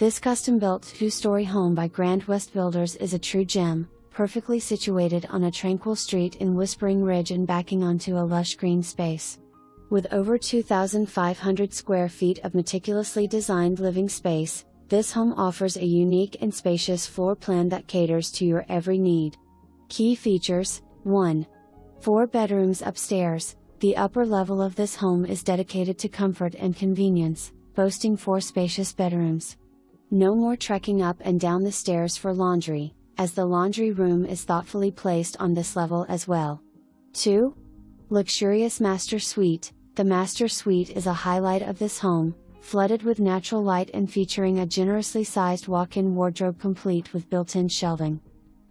This custom-built two-story home by Grand West Builders is a true gem, perfectly situated on a tranquil street in Whispering Ridge and backing onto a lush green space. With over 2,500 square feet of meticulously designed living space, this home offers a unique and spacious floor plan that caters to your every need. Key features: 1. 4 bedrooms upstairs. The upper level of this home is dedicated to comfort and convenience, boasting 4 spacious bedrooms. No more trekking up and down the stairs for laundry, as the laundry room is thoughtfully placed on this level as well. 2. Luxurious master suite. The master suite is a highlight of this home, flooded with natural light and featuring a generously sized walk-in wardrobe complete with built-in shelving.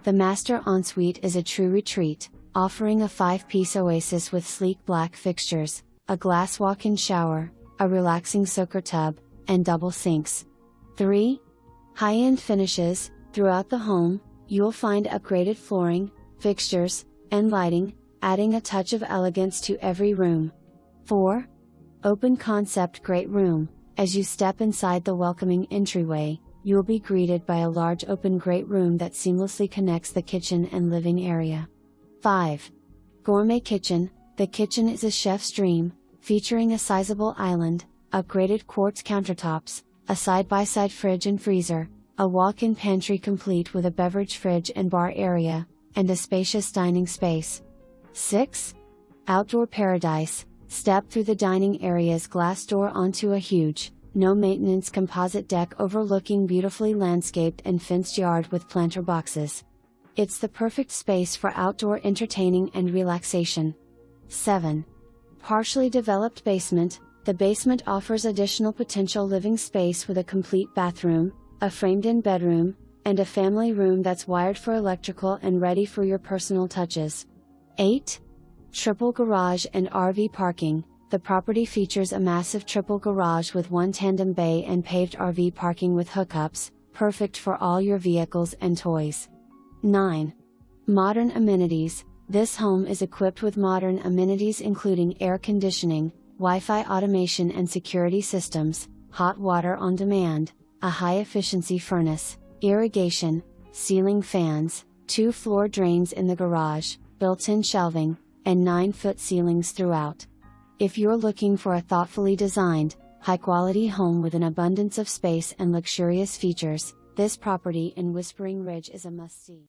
The master ensuite is a true retreat, offering a 5-piece oasis with sleek black fixtures, a glass walk-in shower, a relaxing soaker tub, and double sinks. 3. High-end finishes. Throughout the home, you'll find upgraded flooring, fixtures, and lighting, adding a touch of elegance to every room. 4. Open concept great room. As you step inside the welcoming entryway, you'll be greeted by a large open great room that seamlessly connects the kitchen and living area. 5. Gourmet kitchen. The kitchen is a chef's dream, featuring a sizable island, upgraded quartz countertops, a side-by-side fridge and freezer, a walk-in pantry complete with a beverage fridge and bar area, and a spacious dining space. 6. Outdoor paradise. Step through the dining area's glass door onto a huge, no-maintenance composite deck overlooking beautifully landscaped and fenced yard with planter boxes. It's the perfect space for outdoor entertaining and relaxation. 7. Partially developed basement. The basement offers additional potential living space with a complete bathroom, a framed-in bedroom, and a family room that's wired for electrical and ready for your personal touches. 8. Triple garage and RV parking. The property features a massive triple garage with 1 tandem bay and paved RV parking with hookups, perfect for all your vehicles and toys. 9. Modern amenities. This home is equipped with modern amenities including air conditioning, Wi-Fi automation and security systems, hot water on demand, a high-efficiency furnace, irrigation, ceiling fans, 2 floor drains in the garage, built-in shelving, and 9-foot ceilings throughout. If you're looking for a thoughtfully designed, high-quality home with an abundance of space and luxurious features, this property in Whispering Ridge is a must-see.